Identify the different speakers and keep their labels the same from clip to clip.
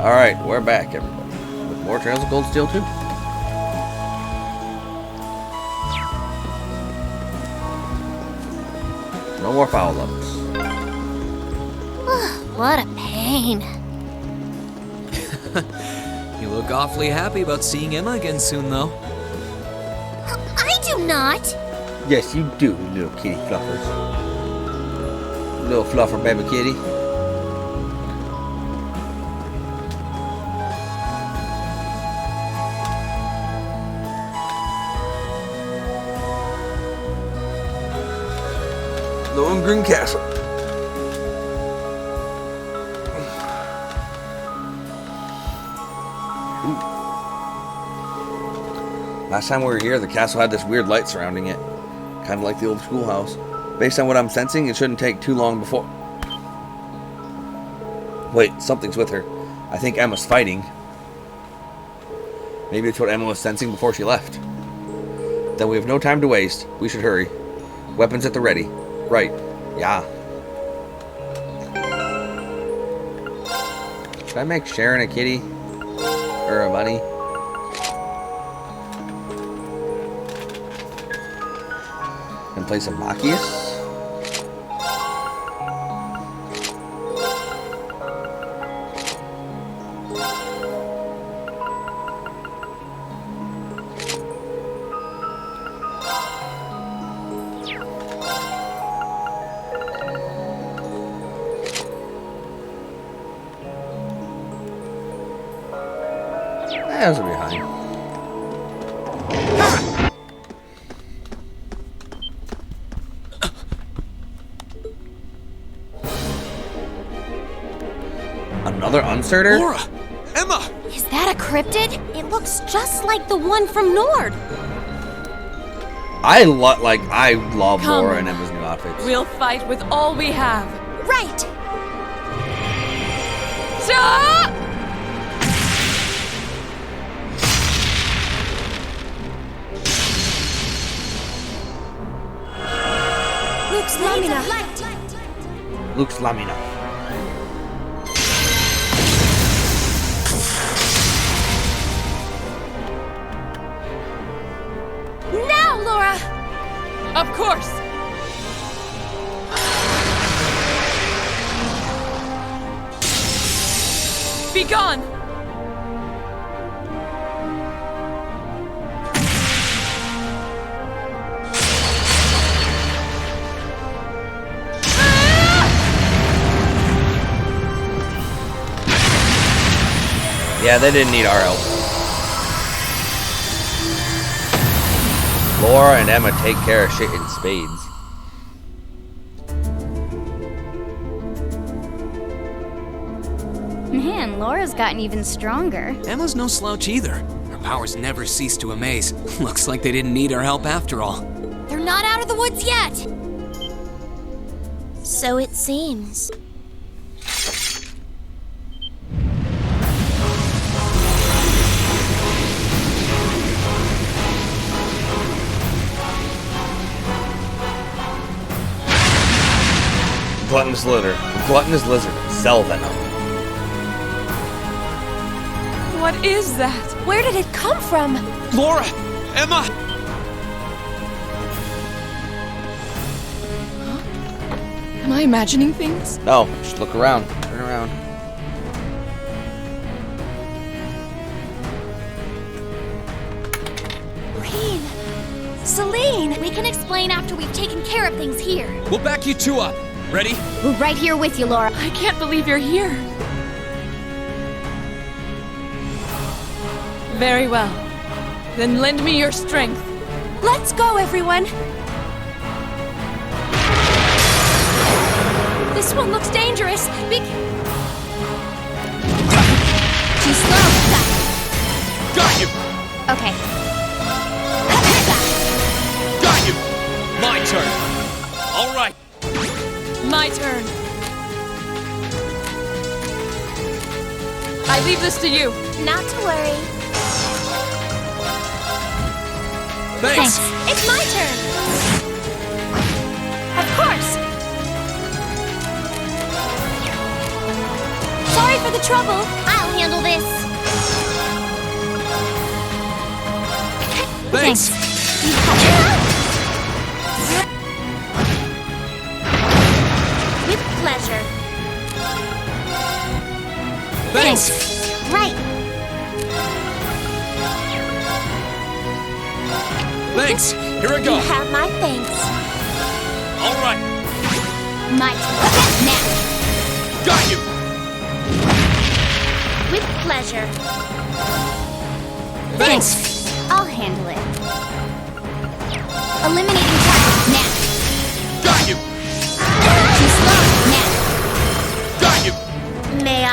Speaker 1: Alright, we're back, everybody. With more Trails of Cold Steel 2. No more foul levels.
Speaker 2: What a pain.
Speaker 3: You look awfully happy about seeing Emma again soon, though.
Speaker 2: I do not.
Speaker 1: Yes, you do, little kitty fluffers. Little fluffer baby kitty. Lohengrin Castle. Last time we were here, the castle had this weird light surrounding it. Kind of like the old schoolhouse. Based on what I'm sensing, it shouldn't take too long before... Wait, something's with her. I think Emma's fighting. Maybe it's what Emma was sensing before she left. Then we have no time to waste. We should hurry. Weapons at the ready. Right. Yeah. Should I make Sharon a kitty? Or a bunny? In place of Machias? Those are behind. Another uncertain?
Speaker 3: Laura! Emma!
Speaker 2: Is that a cryptid? It looks just like the one from Nord.
Speaker 1: I love
Speaker 4: Come.
Speaker 1: Laura and Emma's new outfits.
Speaker 4: We'll fight with all we have.
Speaker 2: Right.
Speaker 4: Ta!
Speaker 2: Luke's Lamina.
Speaker 1: Luke's Lamina.
Speaker 2: Now, Laura.
Speaker 4: Of course. Be gone.
Speaker 1: Yeah, they didn't need our help. Laura and Emma take care of shit in spades.
Speaker 5: Man, Laura's gotten even stronger.
Speaker 3: Emma's no slouch either. Her powers never cease to amaze. Looks like they didn't need our help after all.
Speaker 2: They're not out of the woods yet. So it seems.
Speaker 1: Gluttonous lizard. Gluttonous lizard. Cell venom.
Speaker 4: What is that?
Speaker 2: Where did it come from?
Speaker 3: Laura! Emma!
Speaker 4: Am I imagining things?
Speaker 1: No, just look around. Turn around.
Speaker 2: Breen. Celine. We can explain after we've taken care of things here.
Speaker 3: We'll back you two up. Ready?
Speaker 5: We're right here with you, Laura.
Speaker 4: I can't believe you're here. Very well. Then lend me your strength.
Speaker 2: Let's go, everyone. This one looks dangerous.
Speaker 5: Too slow.
Speaker 3: Got you!
Speaker 5: Okay.
Speaker 3: Got you! My turn. All right.
Speaker 4: My turn. I leave this to you.
Speaker 2: Not to worry.
Speaker 3: Thanks.
Speaker 2: It's my turn. Of course. Sorry for the trouble. I'll handle this.
Speaker 3: Thanks!
Speaker 2: With pleasure.
Speaker 3: Thanks!
Speaker 2: Right.
Speaker 3: Thanks! Here I
Speaker 2: You
Speaker 3: go!
Speaker 2: have my thanks.
Speaker 3: Alright!
Speaker 5: My turn. Now.
Speaker 3: Got you!
Speaker 2: With pleasure.
Speaker 3: Thanks!
Speaker 5: I'll handle it. Eliminating target. Now.
Speaker 3: Got you!
Speaker 5: Too slow. Now.
Speaker 3: Got you!
Speaker 2: May I?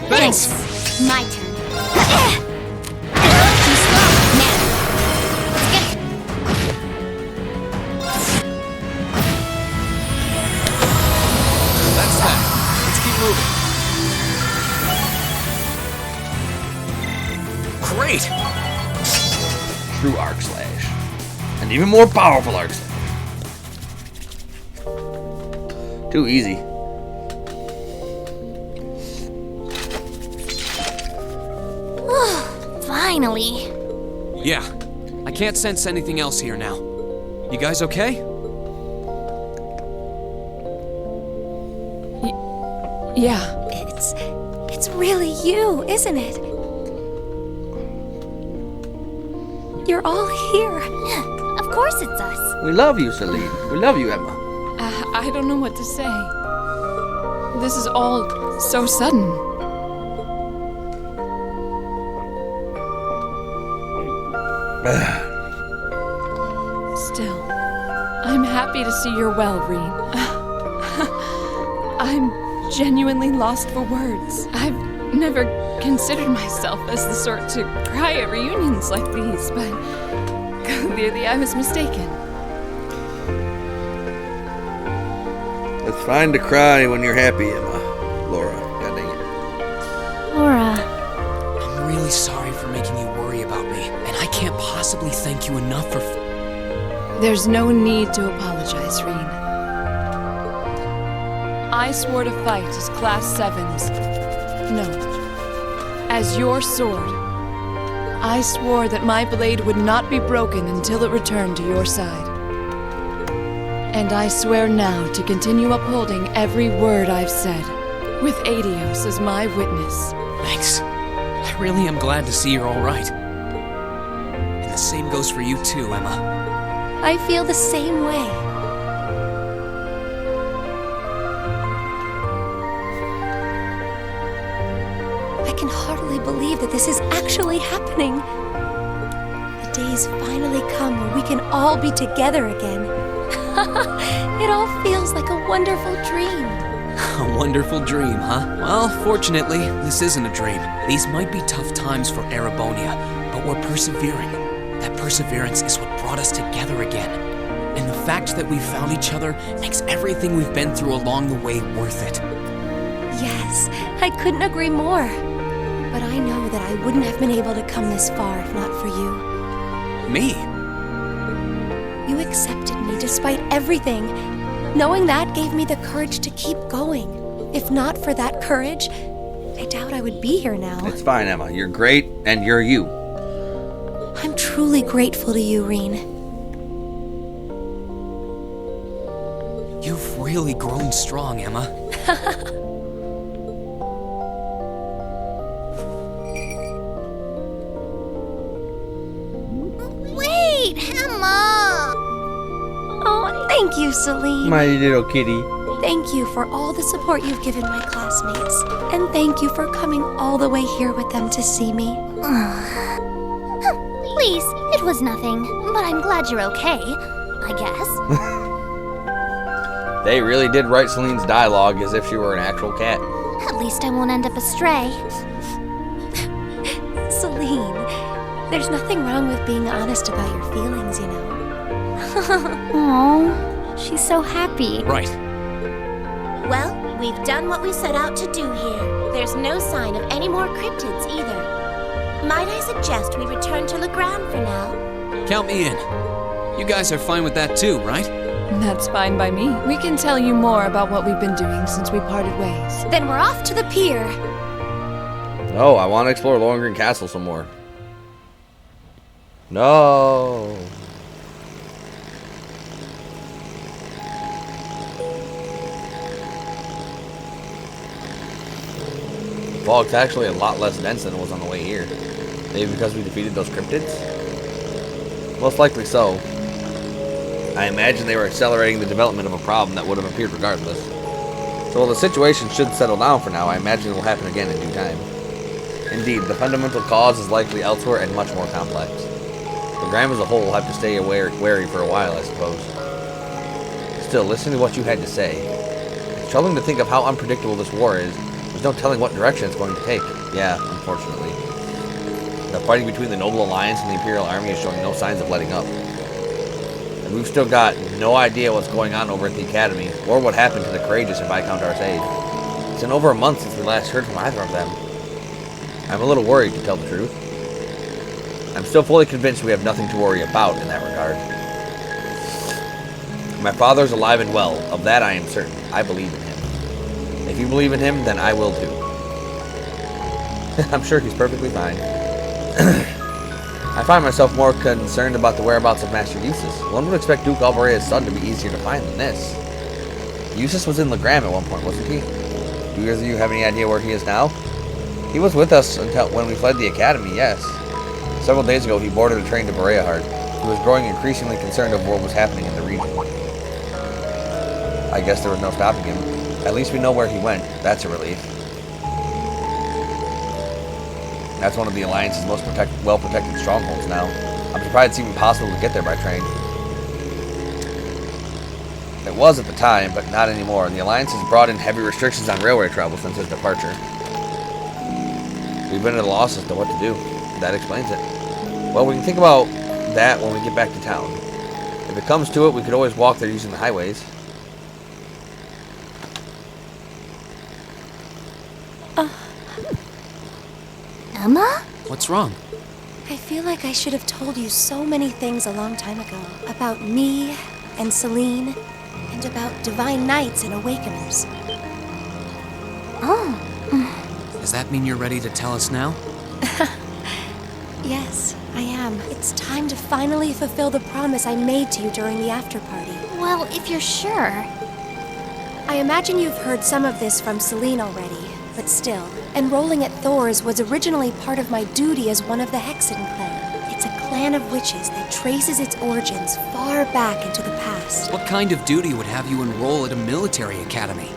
Speaker 3: Thanks!
Speaker 5: My turn. Too slow. Now. Get
Speaker 3: That's that. Let's keep moving. Great!
Speaker 1: True Arc Slash. An even more powerful Arc Slash. Too easy.
Speaker 2: Finally.
Speaker 3: Yeah. I can't sense anything else here now. You guys okay?
Speaker 4: Yeah.
Speaker 2: It's really you, isn't it? You're all here. Of course it's us.
Speaker 1: We love you, Celine. We love you, Emma.
Speaker 4: I don't know what to say. This is all so sudden. Still, I'm happy to see you're well, Reen. I'm genuinely lost for words. I've never considered myself as the sort to cry at reunions like these, but clearly I was mistaken.
Speaker 1: It's fine to cry when you're happy, Emma. Laura, god dang it.
Speaker 2: Laura.
Speaker 3: I'm really sorry for making you worry about me, and I can't possibly thank you enough for...
Speaker 4: There's no need to apologize, Reen. I swore to fight as Class 7's... No. As your sword. I swore that my blade would not be broken until it returned to your side. And I swear now to continue upholding every word I've said, with Adios as my witness.
Speaker 3: Thanks. I really am glad to see you're all right. And the same goes for you too, Emma.
Speaker 2: I feel the same way. I can hardly believe that this is actually happening. The day's finally come where we can all be together again. It all feels like a wonderful dream.
Speaker 3: A wonderful dream, huh? Well, fortunately, this isn't a dream. These might be tough times for Erebonia, but we're persevering. That perseverance is what brought us together again. And the fact that we found each other makes everything we've been through along the way worth it.
Speaker 2: Yes, I couldn't agree more. But I know that I wouldn't have been able to come this far if not for you.
Speaker 3: Me?
Speaker 2: You accepted me despite everything. Knowing that gave me the courage to keep going. If not for that courage, I doubt I would be here now.
Speaker 1: It's fine, Emma. You're great, and you're you.
Speaker 2: I'm truly grateful to you, Reen.
Speaker 3: You've really grown strong, Emma.
Speaker 2: Wait, Emma! Oh, thank you, Celine.
Speaker 1: My little kitty.
Speaker 2: Thank you for all the support you've given my classmates. And thank you for coming all the way here with them to see me.
Speaker 5: Please, it was nothing. But I'm glad you're okay, I guess.
Speaker 1: They really did write Celine's dialogue as if she were an actual cat.
Speaker 5: At least I won't end up astray.
Speaker 2: Celine, there's nothing wrong with being honest about your feelings, you know.
Speaker 5: Oh, she's so happy.
Speaker 3: Right.
Speaker 6: Well, we've done what we set out to do here. There's no sign of any more cryptids either. Might I suggest we return to Legrand for now?
Speaker 3: Count me in. You guys are fine with that too, right?
Speaker 4: That's fine by me. We can tell you more about what we've been doing since we parted ways.
Speaker 2: Then we're off to the pier.
Speaker 1: Oh, I want to explore Lohengrin Castle some more. No. Fog's actually a lot less dense than it was on the way here. Maybe because we defeated those cryptids? Most likely so. I imagine they were accelerating the development of a problem that would have appeared regardless. So while the situation should settle down for now, I imagine it will happen again in due time. Indeed, the fundamental cause is likely elsewhere and much more complex. The Gram as a whole will have to stay wary for a while, I suppose. Still, listening to what you had to say, it's troubling to think of how unpredictable this war is. There's no telling what direction it's going to take. Yeah, unfortunately. The fighting between the Noble Alliance and the Imperial Army is showing no signs of letting up. And we've still got no idea what's going on over at the Academy, or what happened to the Courageous and Viscount Arcade. It's been over a month since we last heard from either of them. I'm a little worried, to tell the truth. I'm still fully convinced we have nothing to worry about in that regard. My father's alive and well. Of that I am certain. I believe in him. If you believe in him, then I will too. I'm sure he's perfectly fine. I find myself more concerned about the whereabouts of Master Eustace. One would expect Duke Alvarea's son to be easier to find than this. Eustace was in Legram at one point, wasn't he? Do either of you have any idea where he is now? He was with us until when we fled the Academy, yes. Several days ago, he boarded a train to Boreahard. He was growing increasingly concerned over what was happening in the region. I guess there was no stopping him. At least we know where he went. That's a relief. That's one of the Alliance's most well-protected strongholds now. I'm surprised it's even possible to get there by train. It was at the time, but not anymore. The Alliance has brought in heavy restrictions on railway travel since his departure. We've been at a loss as to what to do. That explains it. Well, we can think about that when we get back to town. If it comes to it, we could always walk there using the highways.
Speaker 5: Emma?
Speaker 3: What's wrong?
Speaker 2: I feel like I should have told you so many things a long time ago. About me and Celine, and about Divine Knights and Awakeners.
Speaker 5: Oh.
Speaker 3: Does that mean you're ready to tell us now?
Speaker 2: Yes, I am. It's time to finally fulfill the promise I made to you during the after-party.
Speaker 5: Well, if you're sure.
Speaker 2: I imagine you've heard some of this from Celine already, but still, enrolling at Thor's was originally part of my duty as one of the Hexen clan. It's a clan of witches that traces its origins far back into the past.
Speaker 3: What kind of duty would have you enroll at a military academy?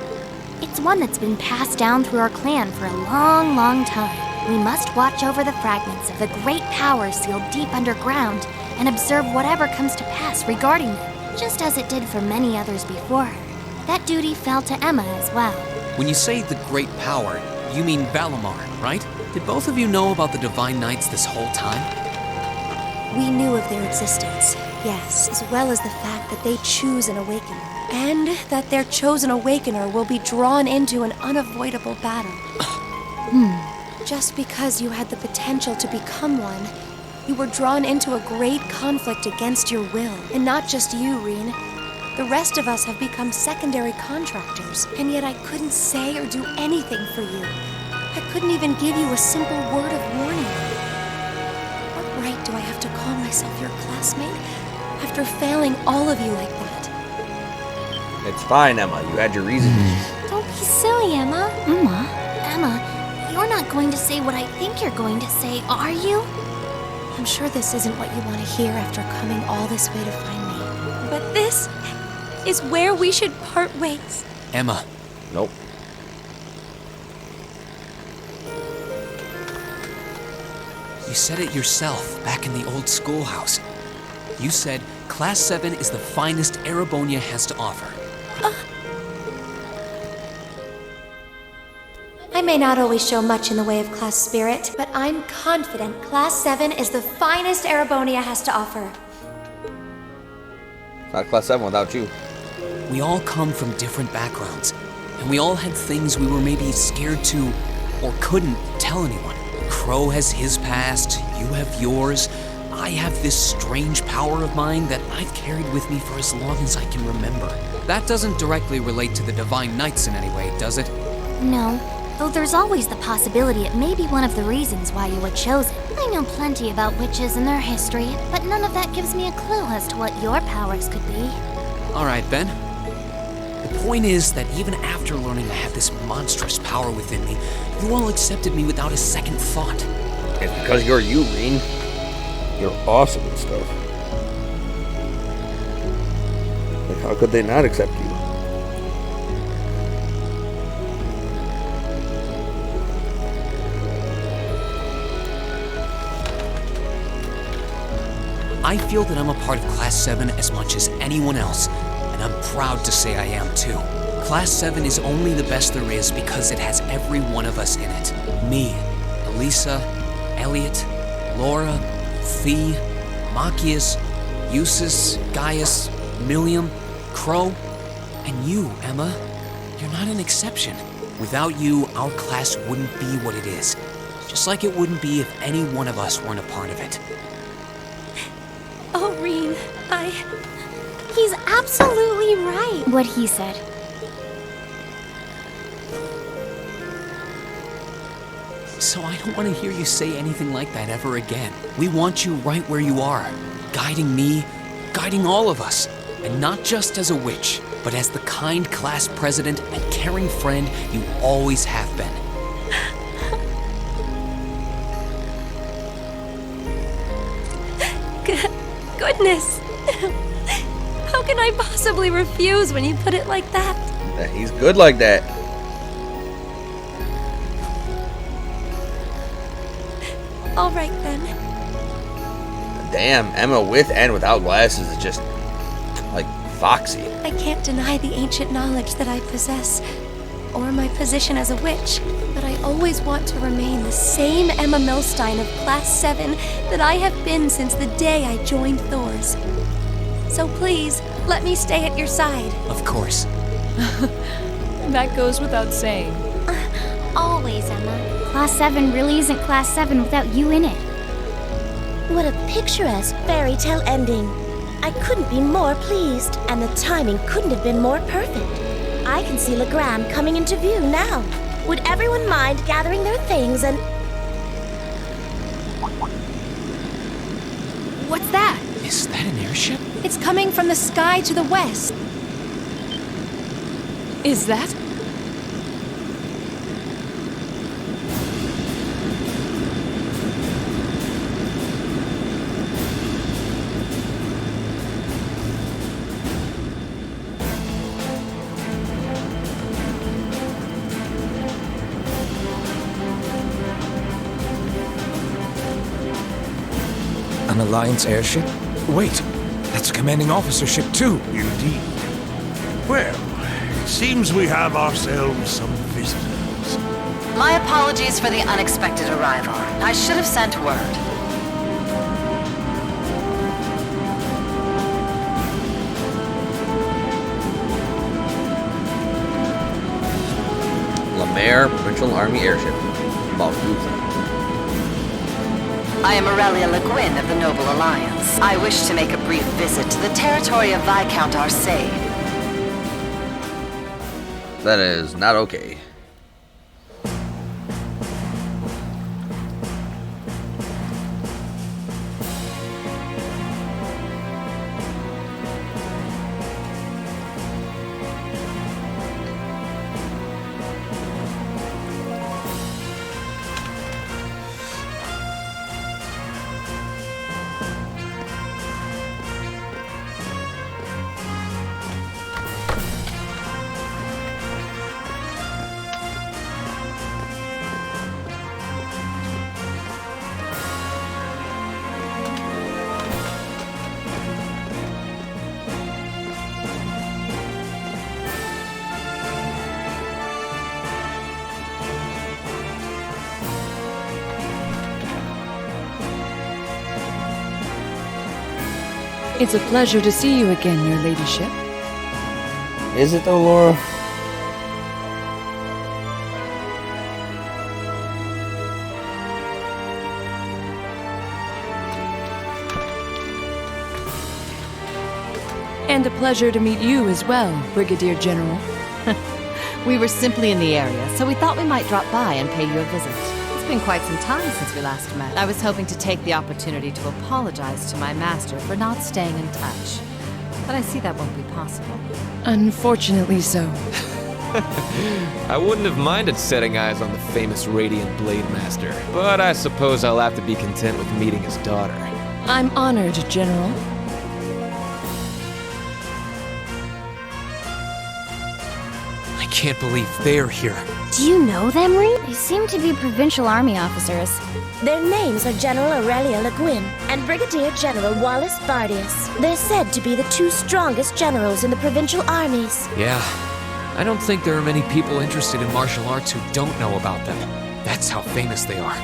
Speaker 5: It's one that's been passed down through our clan for a long, long time. We must watch over the fragments of the great power sealed deep underground and observe whatever comes to pass regarding them, just as it did for many others before her. That duty fell to Emma as well.
Speaker 3: When you say the great power, you mean Valimar, right? Did both of you know about the Divine Knights this whole time?
Speaker 2: We knew of their existence, yes, as well as the fact that they choose an Awakener, and that their chosen Awakener will be drawn into an unavoidable battle. Just because you had the potential to become one, you were drawn into a great conflict against your will. And not just you, Reen. The rest of us have become secondary contractors, and yet I couldn't say or do anything for you. I couldn't even give you a simple word of warning. What right do I have to call myself your classmate after failing all of you like that?
Speaker 1: It's fine, Emma. You had your reasons.
Speaker 5: Don't be silly, Emma. Emma, you're not going to say what I think you're going to say, are you?
Speaker 2: I'm sure this isn't what you want to hear after coming all this way to find me. But this is where we should part ways.
Speaker 3: Emma.
Speaker 1: Nope.
Speaker 3: You said it yourself back in the old schoolhouse. You said Class 7 is the finest Erebonia has to offer.
Speaker 2: I may not always show much in the way of class spirit, but I'm confident Class 7 is the finest Erebonia has to offer.
Speaker 1: Not Class 7 without you.
Speaker 3: We all come from different backgrounds, and we all had things we were maybe scared to or couldn't tell anyone. Crow has his past, you have yours, I have this strange power of mine that I've carried with me for as long as I can remember. That doesn't directly relate to the Divine Knights in any way, does it?
Speaker 5: No, though there's always the possibility it may be one of the reasons why you were chosen. I know plenty about witches and their history, but none of that gives me a clue as to what your powers could be.
Speaker 3: Alright, Ben. The point is that even after learning I had this monstrous power within me, you all accepted me without a second thought.
Speaker 1: It's because you're you, Rean. You're awesome and stuff. Like, how could they not accept you?
Speaker 3: I feel that I'm a part of Class 7 as much as anyone else, and I'm proud to say I am too. Class 7 is only the best there is because it has every one of us in it. Me, Elisa, Elliot, Laura, Thea, Machias, Eustace, Gaius, Milliam, Crow, and you, Emma. You're not an exception. Without you, our class wouldn't be what it is. Just like it wouldn't be if any one of us weren't a part of it.
Speaker 2: Oh, Rean,
Speaker 6: He's absolutely right.
Speaker 5: What he said.
Speaker 3: So I don't want to hear you say anything like that ever again. We want you right where you are, guiding me, guiding all of us. And not just as a witch, but as the kind class president and caring friend you always have been.
Speaker 2: Goodness! How can I possibly refuse when you put it like that?
Speaker 1: Yeah, he's good like that.
Speaker 2: All right then.
Speaker 1: Damn, Emma with and without glasses is just, like, foxy.
Speaker 2: I can't deny the ancient knowledge that I possess, or my position as a witch, but I always want to remain the same Emma Milstein of Class 7 that I have been since the day I joined Thor's. So please, let me stay at your side.
Speaker 3: Of course.
Speaker 4: That goes without saying.
Speaker 6: Always, Emma.
Speaker 5: Class 7 really isn't Class 7 without you in it.
Speaker 6: What a picturesque fairy tale ending. I couldn't be more pleased, and the timing couldn't have been more perfect. I can see Legram coming into view now. Would everyone mind gathering their things and...
Speaker 2: What's that?
Speaker 3: Is that an airship?
Speaker 2: It's coming from the sky to the west.
Speaker 4: Is that?
Speaker 7: An Alliance airship? Wait, that's a commanding officer ship too.
Speaker 8: Indeed. Well, it seems we have ourselves some visitors.
Speaker 9: My apologies for the unexpected arrival. I should have sent word.
Speaker 1: Lemaire Provincial Army Airship. Balgutha.
Speaker 9: I am Aurelia Le Guin of the Noble Alliance. I wish to make a brief visit to the territory of Viscount Arcade.
Speaker 1: That is not okay.
Speaker 4: It's a pleasure to see you again, your ladyship.
Speaker 1: Is it though, Laura?
Speaker 4: And a pleasure to meet you as well, Brigadier General.
Speaker 10: We were simply in the area, so we thought we might drop by and pay you a visit. It's been quite some time since we last met. I was hoping to take the opportunity to apologize to my master for not staying in touch. But I see that won't be possible.
Speaker 4: Unfortunately so.
Speaker 11: I wouldn't have minded setting eyes on the famous Radiant Blade Master, but I suppose I'll have to be content with meeting his daughter.
Speaker 4: I'm honored, General.
Speaker 3: I can't believe they're here.
Speaker 5: Do you know them, Reed? They seem to be provincial army officers.
Speaker 6: Their names are General Aurelia Le Guin and Brigadier General Wallace Bardius. They're said to be the two strongest generals in the provincial armies.
Speaker 3: Yeah. I don't think there are many people interested in martial arts who don't know about them. That's how famous they are.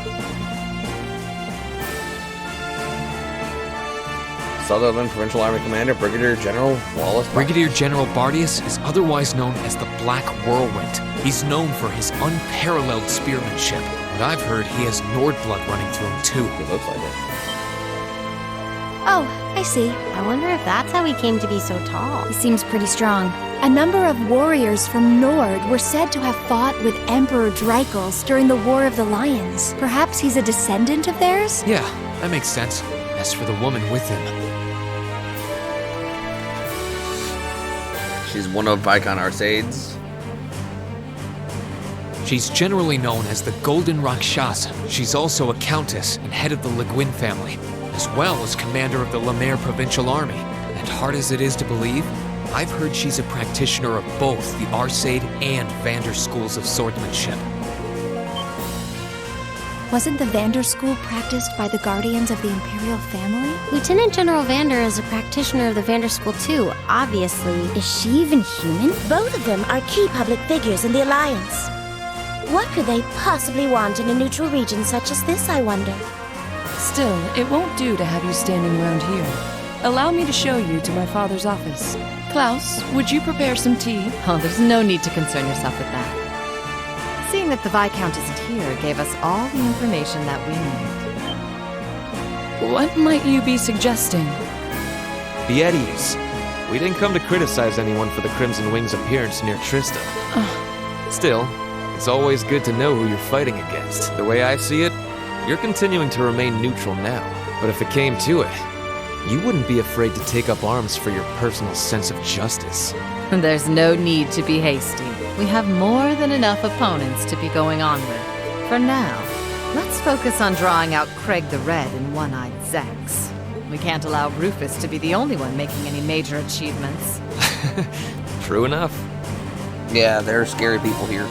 Speaker 1: Sutherland Provincial Army Commander Brigadier General Wallace Bardius.
Speaker 3: Brigadier General Bardius is otherwise known as the Black Whirlwind. He's known for his unparalleled spearmanship, but I've heard he has Nordblood running through him too.
Speaker 1: He looks like it.
Speaker 2: Oh, I see.
Speaker 5: I wonder if that's how he came to be so tall. He seems pretty strong.
Speaker 2: A number of warriors from Nord were said to have fought with Emperor Dreichels during the War of the Lions. Perhaps he's a descendant of theirs?
Speaker 3: Yeah, that makes sense. As for the woman with him,
Speaker 1: She's one of Vicon Arsade's.
Speaker 3: she's generally known as the Golden Rakshasa. She's also a countess and head of the Le Guin family, as well as commander of the Lemaire Provincial Army. And hard as it is to believe, I've heard she's a practitioner of both the Arsade and Vander schools of swordsmanship.
Speaker 2: Wasn't the Vander School practiced by the guardians of the Imperial family?
Speaker 5: Lieutenant General Vander is a practitioner of the Vander School too, obviously. Is she even human?
Speaker 6: Both of them are key public figures in the Alliance. What could they possibly want in a neutral region such as this, I wonder?
Speaker 4: Still, it won't do to have you standing around here. Allow me to show you to my father's office. Klaus, would you prepare some tea?
Speaker 10: Oh, there's no need to concern yourself with that. Seeing that the Viscount isn't here gave us all the information that we need.
Speaker 4: What might you be suggesting?
Speaker 11: Be at ease. We didn't come to criticize anyone for the Crimson Wing's appearance near Trista. Still, it's always good to know who you're fighting against. The way I see it, you're continuing to remain neutral now. But if it came to it, you wouldn't be afraid to take up arms for your personal sense of justice.
Speaker 10: There's no need to be hasty. We have more than enough opponents to be going on with. For now, let's focus on drawing out Craig the Red and One-Eyed Zex. We can't allow Rufus to be the only one making any major achievements.
Speaker 11: True enough.
Speaker 1: Yeah, there are scary people here.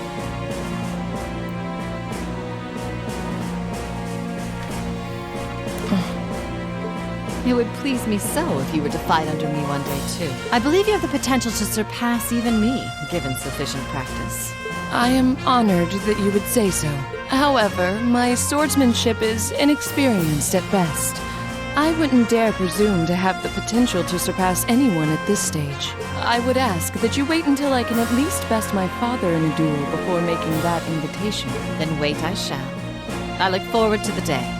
Speaker 10: It would please me so if you were to fight under me one day, too. I believe you have the potential to surpass even me, given sufficient practice.
Speaker 4: I am honored that you would say so. However, my swordsmanship is inexperienced at best. I wouldn't dare presume to have the potential to surpass anyone at this stage. I would ask that you wait until I can at least best my father in a duel before making that invitation.
Speaker 10: Then wait I shall. I look forward to the day.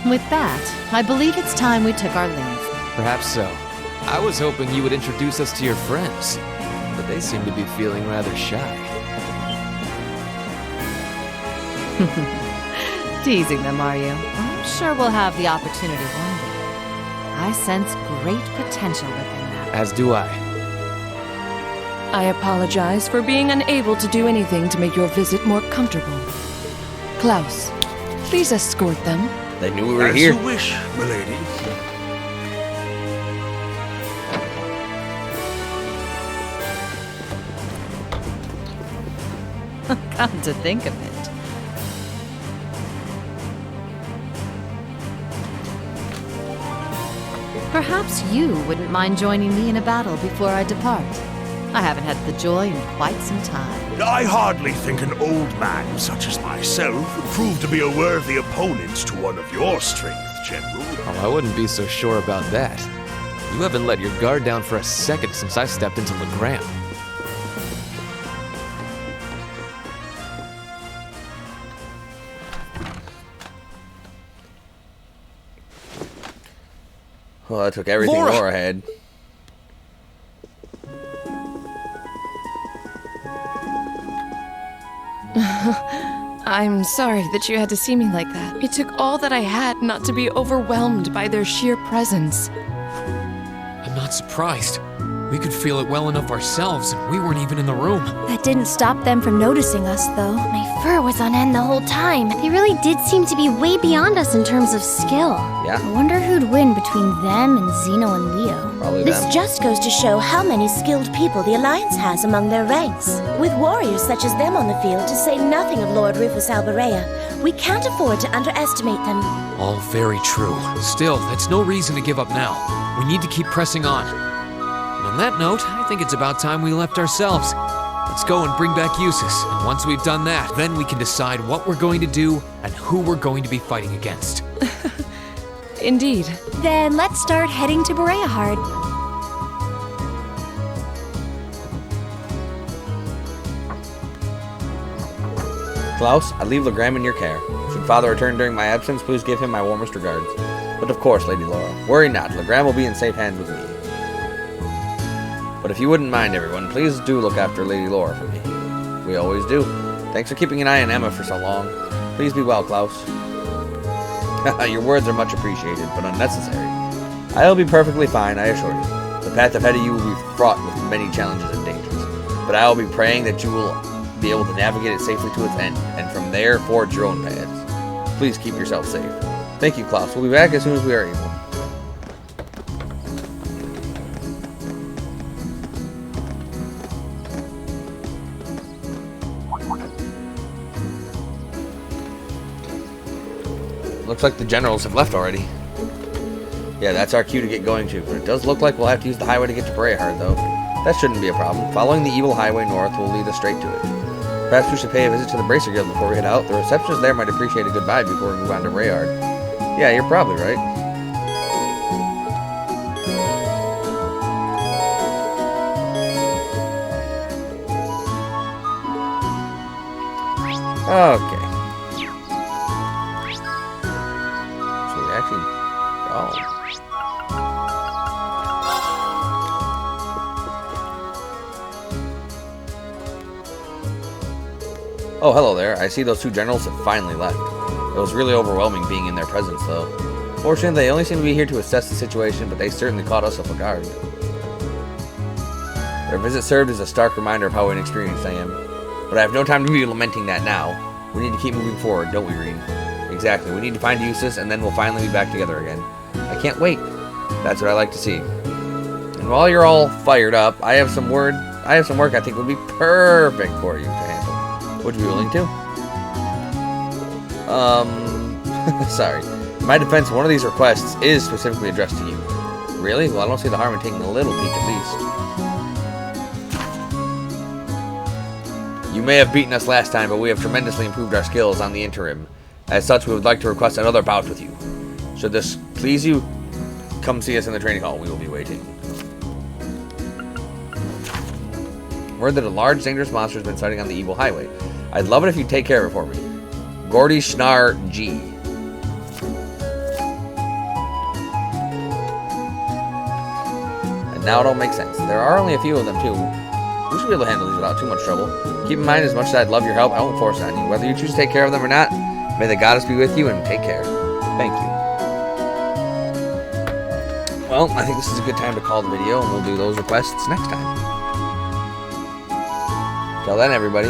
Speaker 10: With that, I believe it's time we took our leave.
Speaker 11: Perhaps so. I was hoping you would introduce us to your friends, but they seem to be feeling rather shy.
Speaker 10: Teasing them, are you? I'm sure we'll have the opportunity one day. I sense great potential within them.
Speaker 11: As do I.
Speaker 4: I apologize for being unable to do anything to make your visit more comfortable. Klaus, please escort them.
Speaker 1: They knew we were
Speaker 8: As
Speaker 1: here.
Speaker 8: you wish, milady.
Speaker 10: Come to think of it. Perhaps you wouldn't mind joining me in a battle before I depart. I haven't had the joy in quite some time.
Speaker 8: I hardly think an old man such as myself would prove to be a worthy opponent to one of your strength, General.
Speaker 11: Oh, I wouldn't be so sure about that. You haven't let your guard down for a second since I stepped into Legram.
Speaker 1: Well, that took everything
Speaker 3: Laura!
Speaker 1: Laura had.
Speaker 4: I'm sorry that you had to see me like that. It took all that I had not to be overwhelmed by their sheer presence.
Speaker 3: I'm not surprised. We could feel it well enough ourselves, and we weren't even in the room.
Speaker 2: That didn't stop them from noticing us, though.
Speaker 5: My fur was on end the whole time. They really did seem to be way beyond us in terms of skill.
Speaker 1: Yeah.
Speaker 5: I wonder who'd win between them and Zeno and Leo.
Speaker 1: Probably
Speaker 6: This
Speaker 1: them.
Speaker 6: just goes to show how many skilled people the Alliance has among their ranks. With warriors such as them on the field, to say nothing of Lord Rufus Alberea, we can't afford to underestimate them.
Speaker 3: All very true. Still, that's no reason to give up now. We need to keep pressing on. And on that note, I think it's about time we left ourselves. Let's go and bring back Eustace. And once we've done that, then we can decide what we're going to do and who we're going to be fighting against.
Speaker 4: Indeed.
Speaker 2: Then let's start heading to Bereahard.
Speaker 1: Klaus, I leave Legram in your care. Should Father return during my absence, please give him my warmest regards. But of course, Lady Laura, worry not. Legram will be in safe hands with me. But if you wouldn't mind, everyone, please do look after Lady Laura for me. We always do. Thanks for keeping an eye on Emma for so long. Please be well, Klaus. Your words are much appreciated, but unnecessary. I'll be perfectly fine, I assure you. The path ahead of you will be fraught with many challenges and dangers. But I will be praying that you will be able to navigate it safely to its end, and from there forge your own paths. Please keep yourself safe. Thank you, Klaus. We'll be back as soon as we are able. Looks like the generals have left already. Yeah, that's our cue to get going to, but it does look like we'll have to use the highway to get to Bereahard, though. That shouldn't be a problem. Following the evil highway north will lead us straight to it. Perhaps we should pay a visit to the Bracer Guild before we head out. The receptionist there might appreciate a goodbye before we move on to Bereahard. Yeah, you're probably right. Okay. So we actually... Oh. Oh, hello there. I see those two generals have finally left. It was really overwhelming being in their presence, though. Fortunately, they only seem to be here to assess the situation, but they certainly caught us off guard. Their visit served as a stark reminder of how inexperienced I am. But I have no time to be lamenting that now. We need to keep moving forward, don't we, Rean? Exactly. We need to find Eustace, and then we'll finally be back together again. I can't wait. That's what I like to see. And while you're all fired up, I have some work I think would be perfect for you to handle. Would you be willing to? Sorry. In my defense, one of these requests is specifically addressed to you. Really? Well, I don't see the harm in taking a little peek at least. You may have beaten us last time, but we have tremendously improved our skills on the interim. As such, we would like to request another bout with you. Should this please you, come see us in the training hall. We will be waiting. Word that a large, dangerous monster has been sighting on the evil highway. I'd love it if you'd take care of it for me. Gordy Schnar G. And now it all makes sense. There are only a few of them, too. We should be able to handle these without too much trouble. Keep in mind, as much as I'd love your help, I won't force it on you. Whether you choose to take care of them or not, may the goddess be with you, and take care. Thank you. Well, I think this is a good time to call the video, and we'll do those requests next time. Till then, everybody.